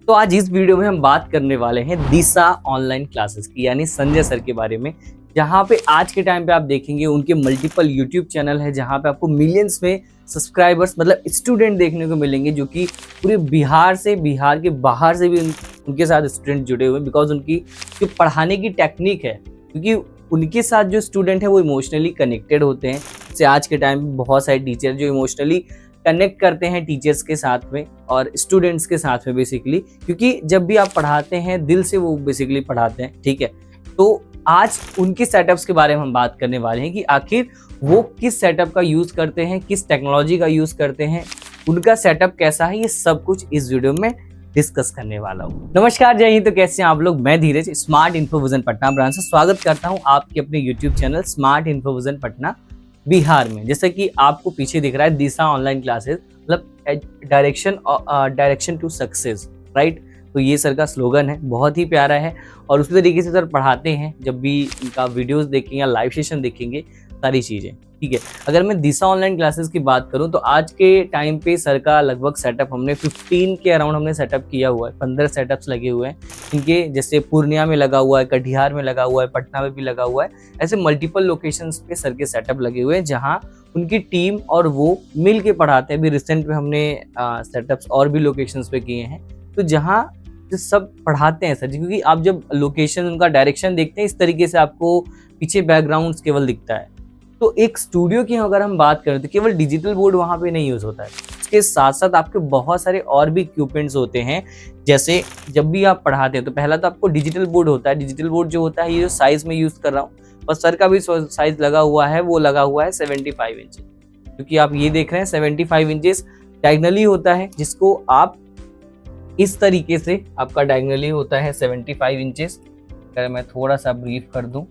तो आज इस वीडियो में हम बात करने वाले हैं दिशा ऑनलाइन क्लासेस की, यानी संजय सर के बारे में। जहां पे आज के टाइम पे आप देखेंगे उनके मल्टीपल यूट्यूब चैनल है, जहां पे आपको मिलियंस में सब्सक्राइबर्स मतलब स्टूडेंट देखने को मिलेंगे, जो कि पूरे बिहार से, बिहार के बाहर से भी उनके साथ स्टूडेंट जुड़े हुए हैं। बिकॉज उनकी जो पढ़ाने की टेक्निक है, क्योंकि उनके साथ जो स्टूडेंट है वो इमोशनली कनेक्टेड होते हैं। जैसे आज के टाइम में बहुत सारे टीचर जो इमोशनली कनेक्ट करते हैं टीचर्स के साथ में और स्टूडेंट्स के साथ में बेसिकली, क्योंकि जब भी आप पढ़ाते हैं दिल से वो बेसिकली पढ़ाते हैं। ठीक है, तो आज उनके सेटअप्स के बारे में हम बात करने वाले हैं कि आखिर वो किस सेटअप का यूज़ करते हैं, किस टेक्नोलॉजी का यूज़ करते हैं, उनका सेटअप कैसा है, ये सब कुछ इस वीडियो में डिस्कस करने वाला हूँ। नमस्कार, जय हिंद। तो कैसे हैं आप लोग? मैं धीरज, स्मार्ट इन्फोविजन पटना ब्रांच से स्वागत करता हूँ आपके अपने YouTube channel smart Infovision Patna Bihar में। जैसे कि आपको पीछे दिख रहा है दिशा ऑनलाइन क्लासेस, मतलब डायरेक्शन टू सक्सेस, राइट। तो ये सर का स्लोगन है, बहुत ही प्यारा है और उसी तरीके से सर पढ़ाते हैं। जब भी इनका वीडियोस देखेंगे या लाइव सेशन देखेंगे, सारी चीज़ें ठीक है। अगर मैं दिशा ऑनलाइन क्लासेस की बात करूं तो आज के टाइम पे सर का लगभग सेटअप हमने 15 के अराउंड हमने सेटअप किया हुआ है। 15 सेटअप्स लगे हुए हैं इनके, जैसे पूर्णिया में लगा हुआ है, कटिहार में लगा हुआ है, पटना में भी लगा हुआ है। ऐसे मल्टीपल लोकेशंस पे सर के सेटअप लगे हुए हैं, जहाँ उनकी टीम और वो मिल के पढ़ाते हैं। अभी रिसेंट में हमने सेटअप्स और भी लोकेशंस पे किए हैं, तो जहाँ सब पढ़ाते हैं सर जी। क्योंकि आप जब लोकेशन, उनका डायरेक्शन देखते हैं, इस तरीके से आपको पीछे बैकग्राउंड केवल दिखता है। तो एक स्टूडियो की अगर हम बात करें तो केवल डिजिटल बोर्ड वहाँ पे नहीं यूज़ होता है, इसके साथ साथ आपके बहुत सारे और भी इक्विपमेंट्स होते हैं। जैसे जब भी आप पढ़ाते हैं तो पहला तो आपको डिजिटल बोर्ड होता है। डिजिटल बोर्ड जो होता है, ये जो साइज़ में यूज़ कर रहा हूँ, और सर का भी साइज़ लगा हुआ है, वो लगा हुआ है 75 इंच, क्योंकि आप ये देख रहे हैं 75 इंचेस डायगनली होता है, जिसको आप इस तरीके से आपका डायगनली होता है 75 इंचेस। अगर मैं थोड़ा सा ब्रीफ कर दूं,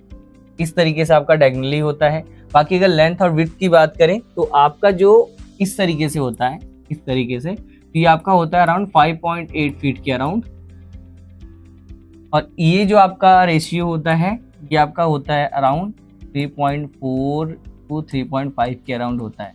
इस तरीके से आपका डायगनली होता है। बाकी अगर लेंथ और विड्थ की बात करें तो आपका जो इस तरीके से होता है, इस तरीके से, तो ये आपका होता है अराउंड 5.8 फीट के अराउंड। और ये जो आपका रेशियो होता है, ये आपका होता है अराउंड 3.4 टू 3.5 के अराउंड होता है।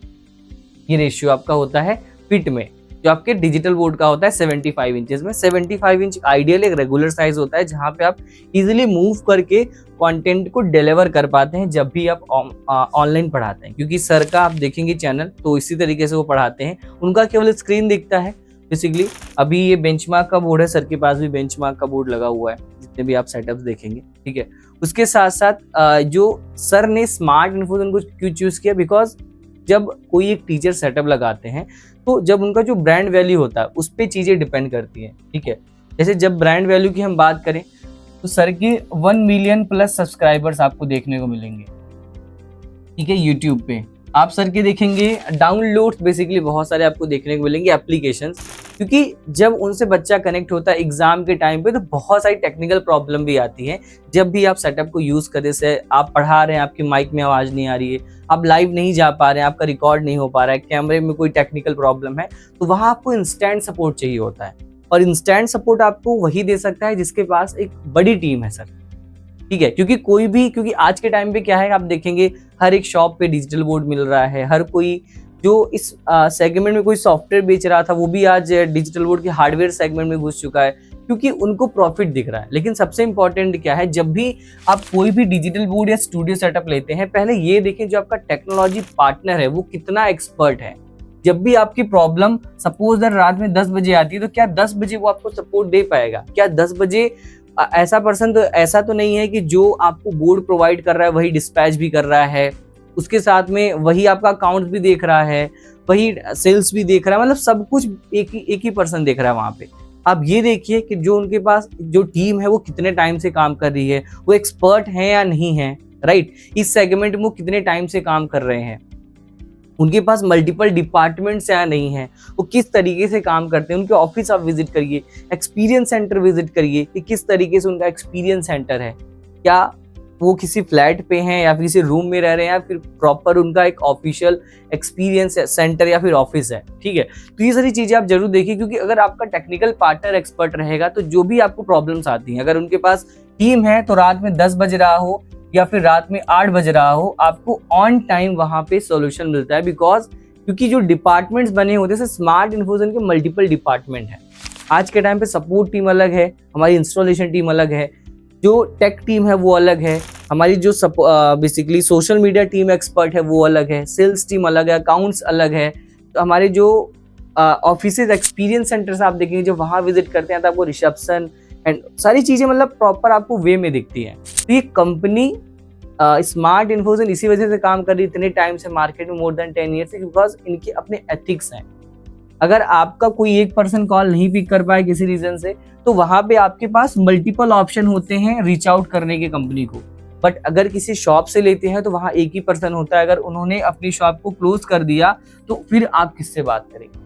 ये रेशियो आपका होता है फिट में। जो आपके डिजिटल बोर्ड का होता है 75 इंचेस में। 75 इंच आइडियल एक रेगुलर साइज होता है, जहाँ पे आप इजीली मूव करके कंटेंट को डिलीवर कर पाते हैं जब भी आप ऑनलाइन पढ़ाते हैं। क्योंकि सर का आप देखेंगे चैनल, तो इसी तरीके से वो पढ़ाते हैं। उनका केवल स्क्रीन दिखता है बेसिकली। अभी ये बेंचमार्क का बोर्ड है, सर के पास भी बेंचमार्क का बोर्ड लगा हुआ है, जितने भी आप सेटअप्स देखेंगे, ठीक है। उसके साथ साथ जो सर ने स्मार्ट इन्फोविजन को क्यों चूज किया, बिकॉज जब कोई एक टीचर सेटअप लगाते हैं तो जब उनका जो ब्रांड वैल्यू होता है उस पर चीज़ें डिपेंड करती हैं, ठीक है। जैसे जब ब्रांड वैल्यू की हम बात करें तो सर के 1 मिलियन प्लस सब्सक्राइबर्स आपको देखने को मिलेंगे, ठीक है, यूट्यूब पे। आप सर के देखेंगे डाउनलोड्स बेसिकली बहुत सारे आपको देखने को मिलेंगे, एप्लीकेशंस। क्योंकि जब उनसे बच्चा कनेक्ट होता है एग्जाम के टाइम पे, तो बहुत सारी टेक्निकल प्रॉब्लम भी आती है। जब भी आप सेटअप को यूज़ करें, से आप पढ़ा रहे हैं, आपकी माइक में आवाज़ नहीं आ रही है, आप लाइव नहीं जा पा रहे हैं, आपका रिकॉर्ड नहीं हो पा रहा है, कैमरे में कोई टेक्निकल प्रॉब्लम है, तो वहाँ आपको इंस्टेंट सपोर्ट चाहिए होता है। और इंस्टेंट सपोर्ट आपको वही दे सकता है जिसके पास एक बड़ी टीम है सर, ठीक है। क्योंकि आज के टाइम पे क्या है, आप देखेंगे हर एक शॉप पे डिजिटल बोर्ड मिल रहा है। हर कोई जो इस सेगमेंट में कोई सॉफ्टवेयर बेच रहा था, वो भी आज डिजिटल बोर्ड के हार्डवेयर सेगमेंट में घुस चुका है, क्योंकि उनको प्रॉफिट दिख रहा है। लेकिन सबसे इंपॉर्टेंट क्या है, जब भी आप कोई भी डिजिटल बोर्ड या स्टूडियो सेटअप लेते हैं, पहले ये देखें जो आपका टेक्नोलॉजी पार्टनर है वो कितना एक्सपर्ट है। जब भी आपकी प्रॉब्लम सपोज अगर रात में 10 बजे आती है, तो क्या 10 बजे वो आपको सपोर्ट दे पाएगा? क्या 10 बजे ऐसा पर्सन तो ऐसा तो नहीं है कि जो आपको बोर्ड प्रोवाइड कर रहा है वही डिस्पैच भी कर रहा है, उसके साथ में वही आपका अकाउंट भी देख रहा है, वही सेल्स भी देख रहा है, मतलब सब कुछ एक ही पर्सन देख रहा है वहाँ पे। आप ये देखिए कि जो उनके पास जो टीम है वो कितने टाइम से काम कर रही है, वो एक्सपर्ट है या नहीं है, राइट। इस सेगमेंट में वो कितने टाइम से काम कर रहे हैं, उनके पास मल्टीपल डिपार्टमेंट्स या नहीं है, वो किस तरीके से काम करते हैं। उनके ऑफिस आप विजिट करिए, एक्सपीरियंस सेंटर विजिट करिए कि किस तरीके से उनका एक्सपीरियंस सेंटर है। क्या वो किसी फ्लैट पे हैं या फिर किसी रूम में रह रहे हैं, या फिर प्रॉपर उनका एक ऑफिशियल एक्सपीरियंस सेंटर या फिर ऑफिस है, ठीक है। तो ये सारी चीज़ें आप जरूर देखिए, क्योंकि अगर आपका टेक्निकल पार्टनर एक्सपर्ट रहेगा तो जो भी आपको प्रॉब्लम्स आती हैं, अगर उनके पास टीम है तो रात में 10 बज रहा हो या फिर रात में 8 बज रहा हो, आपको ऑन टाइम वहाँ पे सोल्यूशन मिलता है। बिकॉज क्योंकि जो डिपार्टमेंट्स बने होते हैं, स्मार्ट इन्फोविजन के मल्टीपल डिपार्टमेंट है, आज के टाइम पे सपोर्ट टीम अलग है, हमारी इंस्टॉलेशन टीम अलग है, जो टेक टीम है वो अलग है, हमारी जो basically social media team expert है वो अलग है, सेल्स टीम अलग है, अकाउंट्स अलग है। तो हमारे जो ऑफिस एक्सपीरियंस सेंटर्स आप देखेंगे जो वहाँ विजिट करते हैं तो आपको रिसेप्शन एंड सारी चीज़ें मतलब प्रॉपर आपको वे में दिखती हैं। तो ये कंपनी स्मार्ट इन्फोजन इसी वजह से काम कर रही है इतने टाइम से मार्केट में, मोर देन 10 ईयर से, बिकॉज इनके अपने एथिक्स हैं। अगर आपका कोई एक पर्सन कॉल नहीं पिक कर पाए किसी रीजन से, तो वहां पे आपके पास मल्टीपल ऑप्शन होते हैं रीच आउट करने के कंपनी को। बट अगर किसी शॉप से लेते हैं तो वहां एक ही पर्सन होता है, अगर उन्होंने अपनी शॉप को क्लोज कर दिया तो फिर आप किससे बात करेंगे,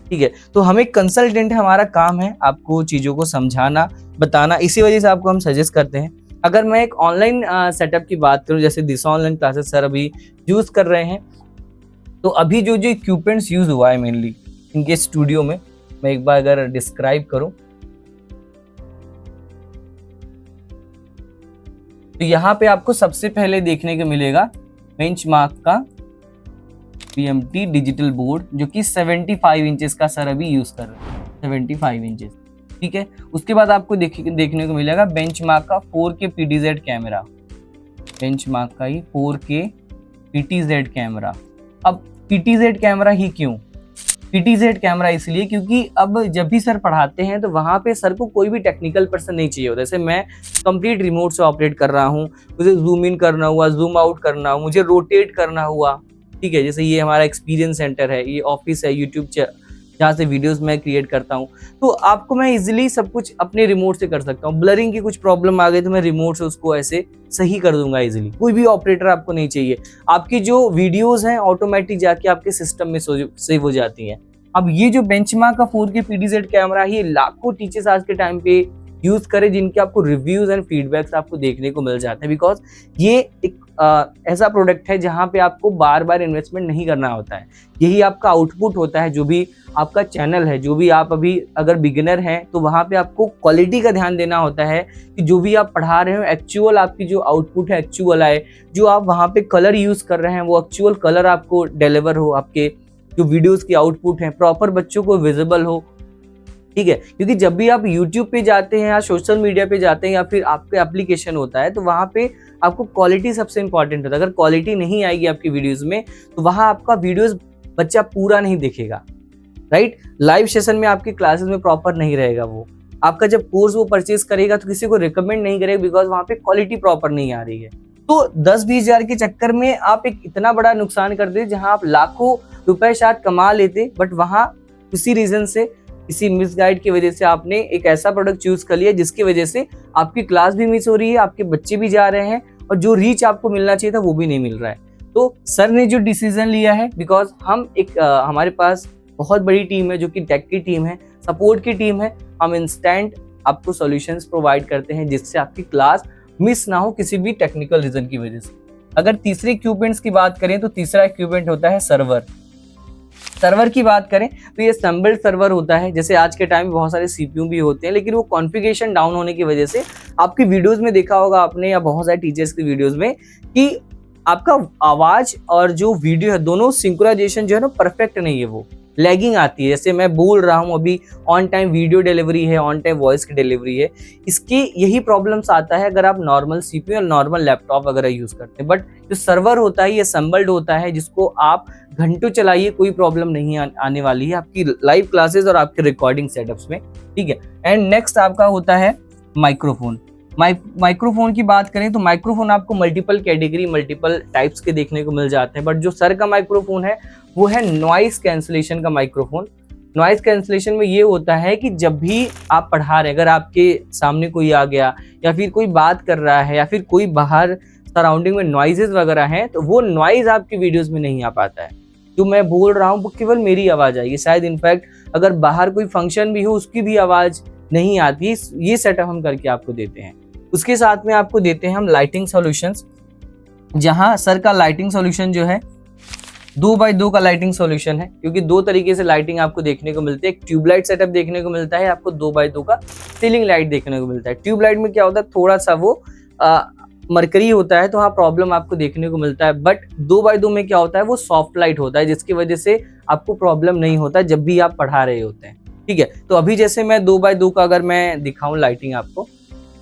ठीक है। तो हम एक कंसल्टेंट है, हमारा काम है आपको चीज़ों को समझाना, बताना, इसी वजह से आपको हम सजेस्ट करते हैं। अगर मैं एक ऑनलाइन सेटअप की बात करूं, जैसे दिशा ऑनलाइन क्लासेस सर अभी यूज़ कर रहे हैं, तो अभी जो जो इक्विपमेंट्स यूज़ हुआ है मेनली इनके स्टूडियो में, मैं एक बार अगर डिस्क्राइब करूं तो यहाँ पे आपको सबसे पहले देखने को मिलेगा बेंचमार्क का PMT डिजिटल बोर्ड, जो कि 75 इंचेस का सर अभी यूज कर रहे हैं, 75 इंचेस, ठीक है। उसके बाद आपको देखने को मिलेगा बेंचमार्क का 4K PTZ कैमरा, बेंचमार्क का ही 4K PTZ कैमरा। अब PTZ कैमरा ही क्यों? PTZ कैमरा इसलिए क्योंकि अब जब भी सर पढ़ाते हैं तो वहाँ पे सर को कोई भी टेक्निकल पर्सन नहीं चाहिए होता। जैसे मैं कंप्लीट रिमोट से ऑपरेट कर रहा हूँ, मुझे जूम इन करना हुआ, जूम आउट करना हुआ, मुझे रोटेट करना हुआ, ठीक है। जैसे ये हमारा एक्सपीरियंस सेंटर है, ये ऑफिस है, यूट्यूब जहाँ से वीडियोस मैं क्रिएट करता हूँ, तो आपको मैं इजीली सब कुछ अपने रिमोट से कर सकता हूँ। ब्लरिंग की कुछ प्रॉब्लम आ गई तो मैं रिमोट से उसको ऐसे सही कर दूंगा इजीली। कोई भी ऑपरेटर आपको नहीं चाहिए, आपकी जो वीडियोस हैं ऑटोमेटिक जाके आपके सिस्टम में सेव हो जाती हैं। अब ये जो बेंचमार्क का 4K PTZ कैमरा है, ये लाखों टीचर्स आज के टाइम पे यूज करें, जिनके आपको रिव्यूज एंड फीडबैक्स आपको देखने को मिल जाते हैं, बिकॉज ये एक ऐसा प्रोडक्ट है जहाँ पे आपको बार बार इन्वेस्टमेंट नहीं करना होता है। यही आपका आउटपुट होता है, जो भी आपका चैनल है, जो भी आप अभी अगर बिगिनर हैं तो वहाँ पे आपको क्वालिटी का ध्यान देना होता है कि जो भी आप पढ़ा रहे हो एक्चुअल आपकी जो आउटपुट है एक्चुअल आए, जो आप वहाँ पे कलर यूज कर रहे हैं वो एक्चुअल कलर आपको डिलीवर हो, आपके जो वीडियोस की आउटपुट है प्रॉपर बच्चों को विजिबल हो, ठीक है। क्योंकि जब भी आप YouTube पे जाते हैं या सोशल मीडिया पे जाते हैं या फिर आपका एप्लीकेशन होता है तो वहाँ पे आपको क्वालिटी सबसे इंपॉर्टेंट होता है। अगर क्वालिटी नहीं आएगी आपकी वीडियोस में तो वहाँ आपका वीडियोस बच्चा पूरा नहीं देखेगा, राइट। लाइव सेशन में आपकी क्लासेस में प्रॉपर नहीं रहेगा, वो आपका जब कोर्स वो परचेज करेगा तो किसी को रिकमेंड नहीं करेगा, बिकॉज वहाँ पे क्वालिटी प्रॉपर नहीं आ रही है। तो 10-20 हजार के चक्कर में आप एक इतना बड़ा नुकसान कर दे, जहाँ आप लाखों रुपए शायद कमा लेते, बट वहाँ किसी रीजन से, किसी मिसगाइड की वजह से आपने एक ऐसा प्रोडक्ट चूज कर लिया जिसकी वजह से आपकी क्लास भी मिस हो रही है, आपके बच्चे भी जा रहे हैं और जो रीच आपको मिलना चाहिए था वो भी नहीं मिल रहा है। तो सर ने जो डिसीजन लिया है, बिकॉज हम एक हमारे पास बहुत बड़ी टीम है जो कि टेक की टीम है, सपोर्ट की टीम है, हम इंस्टेंट आपको सॉल्यूशंस प्रोवाइड करते हैं जिससे आपकी क्लास मिस ना हो किसी भी टेक्निकल रीजन की वजह से। अगर तीसरे इक्विपमेंट्स की बात करें तो तीसरा इक्विपमेंट होता है सर्वर। सर्वर की बात करें तो ये असम्बल्ड सर्वर होता है। जैसे आज के टाइम में बहुत सारे CPU भी होते हैं, लेकिन वो कॉन्फ़िगरेशन डाउन होने की वजह से आपकी वीडियोस में देखा होगा आपने या बहुत सारे टीचर्स की वीडियोस में कि आपका आवाज और जो वीडियो है दोनों सिंक्रोनाइजेशन जो है ना परफेक्ट नहीं है, वो लैगिंग आती है। जैसे मैं बोल रहा हूँ अभी ऑन टाइम वीडियो डिलीवरी है, ऑन टाइम वॉइस की डिलीवरी है, इसकी यही प्रॉब्लम्स आता है अगर आप नॉर्मल CPU और नॉर्मल लैपटॉप वगैरह यूज करते हैं। बट जो सर्वर होता है ये असम्बल्ड होता है, जिसको आप घंटों चलाइए कोई प्रॉब्लम नहीं आने वाली है आपकी लाइव क्लासेस और आपके रिकॉर्डिंग सेटअप्स में, ठीक है। एंड नेक्स्ट आपका होता है माइक्रोफोन। माइक्रोफोन की बात करें तो माइक्रोफोन आपको मल्टीपल कैटेगरी, मल्टीपल टाइप्स के देखने को मिल जाते हैं, बट जो सर का माइक्रोफोन है वो है नॉइस कैंसलेशन का माइक्रोफोन। नॉइस कैंसलेशन में ये होता है कि जब भी आप पढ़ा रहे, अगर आपके सामने कोई आ गया या फिर कोई बात कर रहा है या फिर कोई बाहर सराउंडिंग में नॉइजेस वगैरह हैं, तो वो नॉइज आपकी वीडियोस में नहीं आ पाता है। जो मैं बोल रहा हूँ वो केवल मेरी आवाज़ आएगी, शायद इनफैक्ट अगर बाहर कोई फंक्शन भी हो उसकी भी आवाज़ नहीं आती। ये सेटअप हम करके आपको देते हैं। उसके साथ में आपको देते हैं हम लाइटिंग सॉल्यूशंस, जहां सर का लाइटिंग सॉल्यूशन जो है 2x2 का लाइटिंग सॉल्यूशन है, क्योंकि दो तरीके से लाइटिंग आपको देखने को मिलती है। एक ट्यूबलाइट सेटअप देखने को मिलता है, आपको 2x2 का सीलिंग लाइट देखने को मिलता है। ट्यूबलाइट में क्या होता है, थोड़ा सा वो मरकरी होता है तो हाँ प्रॉब्लम आपको देखने को मिलता है, बट 2x2 में क्या होता है वो सॉफ्ट लाइट होता है, जिसकी वजह से आपको प्रॉब्लम नहीं होता जब भी आप पढ़ा रहे होते हैं। ठीक है। तो अभी जैसे मैं 2x2 का अगर मैं दिखाऊं लाइटिंग आपको,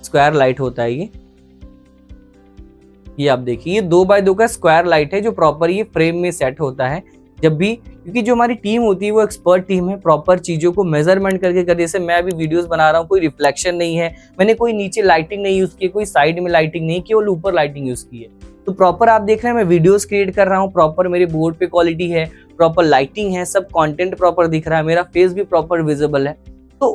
स्क्वायर लाइट होता है ये आप देखिए, ये 2x2 का स्क्वायर लाइट है जो प्रॉपर ये फ्रेम में सेट होता है जब भी, क्योंकि जो हमारी टीम होती है वो एक्सपर्ट टीम है, प्रॉपर चीजों को मेजरमेंट करके कर, जैसे मैं अभी वीडियोस बना रहा हूँ, कोई रिफ्लेक्शन नहीं है, मैंने कोई नीचे लाइटिंग नहीं यूज की, कोई साइड में लाइटिंग नहीं, केवल ऊपर लाइटिंग यूज की है। तो प्रॉपर आप देख रहे हैं मैं वीडियोस क्रिएट कर रहा हूँ, प्रॉपर मेरे बोर्ड पे क्वालिटी है, प्रॉपर लाइटिंग है, सब कंटेंट प्रॉपर दिख रहा है, मेरा फेस भी प्रॉपर विजिबल है। तो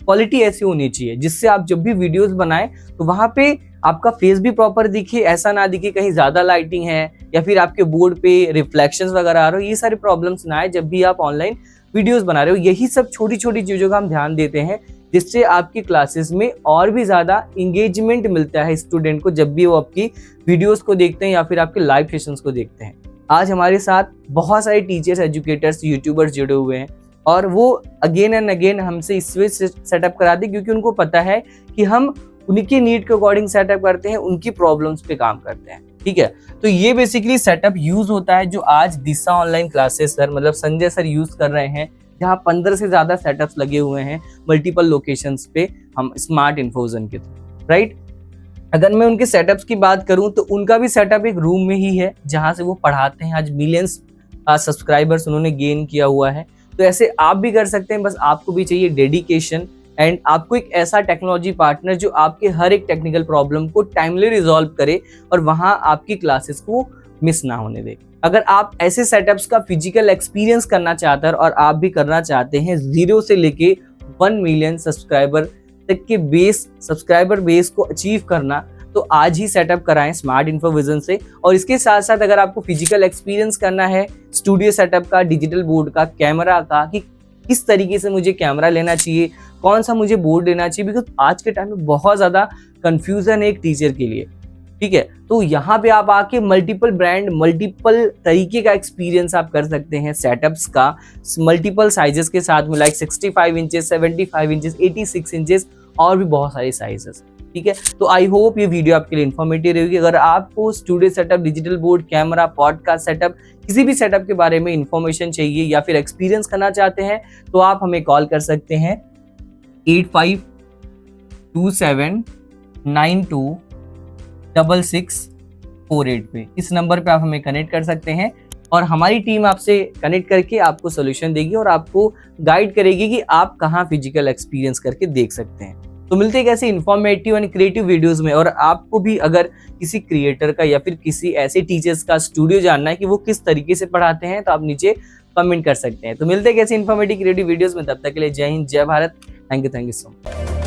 क्वालिटी ऐसी होनी चाहिए जिससे आप जब भी वीडियोस बनाएं तो वहां पे आपका फेस भी प्रॉपर दिखे, ऐसा ना दिखे कहीं ज्यादा लाइटिंग है या फिर आपके बोर्ड पे रिफ्लेक्शंस वगैरह आ रहे हो, ये सारी प्रॉब्लम्स ना आए जब भी आप ऑनलाइन वीडियोस बना रहे हो। यही सब छोटी छोटी चीजों का हम ध्यान देते हैं जिससे आपकी क्लासेस में और भी ज्यादा इंगेजमेंट मिलता है स्टूडेंट को जब भी वो आपकी वीडियोस को देखते हैं या फिर आपके लाइव सेशंस को देखते हैं। आज हमारे साथ बहुत सारे टीचर्स, एजुकेटर्स, यूट्यूबर्स जुड़े हुए हैं और वो अगेन एंड अगेन हमसे इसलिए सेटअप कराते क्योंकि उनको पता है कि हम उनकी नीड के अकॉर्डिंग सेटअप करते हैं, उनकी प्रॉब्लम्स पे काम करते हैं। ठीक है, तो ये बेसिकली सेटअप यूज होता है जो आज दिशा ऑनलाइन क्लासेस सर, मतलब संजय सर यूज कर रहे हैं, जहाँ 15 से ज्यादा सेटअप्स लगे हुए हैं मल्टीपल लोकेशंस पे हम स्मार्ट इन्फोजन के थ्रू, राइट। अगर मैं उनके सेटअप्स की बात करूं तो उनका भी सेटअप एक रूम में ही है जहां से वो पढ़ाते हैं। आज मिलियंस सब्सक्राइबर्स उन्होंने गेन किया हुआ है, तो ऐसे आप भी कर सकते हैं। बस आपको भी चाहिए डेडिकेशन एंड आपको एक ऐसा टेक्नोलॉजी पार्टनर जो आपके हर एक टेक्निकल प्रॉब्लम को टाइमली रिजॉल्व करे और वहां आपकी क्लासेस को मिस ना होने दे। अगर आप ऐसे सेटअप्स का फिजिकल एक्सपीरियंस करना चाहते हैं और आप भी करना चाहते हैं 0 से लेके 1 मिलियन सब्सक्राइबर तक के सब्सक्राइबर बेस को अचीव करना, तो आज ही सेटअप कराएं स्मार्ट इन्फोविजन से। और इसके साथ साथ अगर आपको फिजिकल एक्सपीरियंस करना है स्टूडियो सेटअप का, डिजिटल बोर्ड का, कैमरा का, कि किस तरीके से मुझे कैमरा लेना चाहिए, कौन सा मुझे बोर्ड लेना चाहिए, बिकॉज आज के टाइम में बहुत ज्यादा कंफ्यूजन है एक टीचर के लिए। ठीक है, तो यहाँ पे आप आके मल्टीपल ब्रांड, मल्टीपल तरीके का एक्सपीरियंस आप कर सकते हैं सेटअप्स का, मल्टीपल साइजेस के साथ में, लाइक 65 इंचेस, 75 इंचेस, 86 इंचेस और भी बहुत सारे साइजेस। ठीक है, तो आई होप ये वीडियो आपके लिए इन्फॉर्मेटिव रहेगी। अगर आपको studio setup, digital board, camera, podcast setup, किसी भी सेटअप के बारे में इंफॉर्मेशन चाहिए या फिर एक्सपीरियंस करना चाहते हैं तो आप हमें कॉल कर सकते हैं 8527926648 पे। इस नंबर पे आप हमें कनेक्ट कर सकते हैं और हमारी टीम आपसे कनेक्ट करके आपको सोल्यूशन देगी और आपको गाइड करेगी कि आप कहाँ फिजिकल एक्सपीरियंस करके देख सकते हैं। तो मिलते हैं ऐसे इन्फॉर्मेटिव एंड क्रिएटिव वीडियोस में। और आपको भी अगर किसी क्रिएटर का या फिर किसी ऐसे टीचर्स का स्टूडियो जानना है कि वो किस तरीके से पढ़ाते हैं तो आप नीचे कमेंट कर सकते हैं। तो मिलते हैं ऐसे इन्फॉर्मेटिव क्रिएटिव वीडियोस में, तब तक के लिए जय हिंद, जय Bharat. Thank you so much.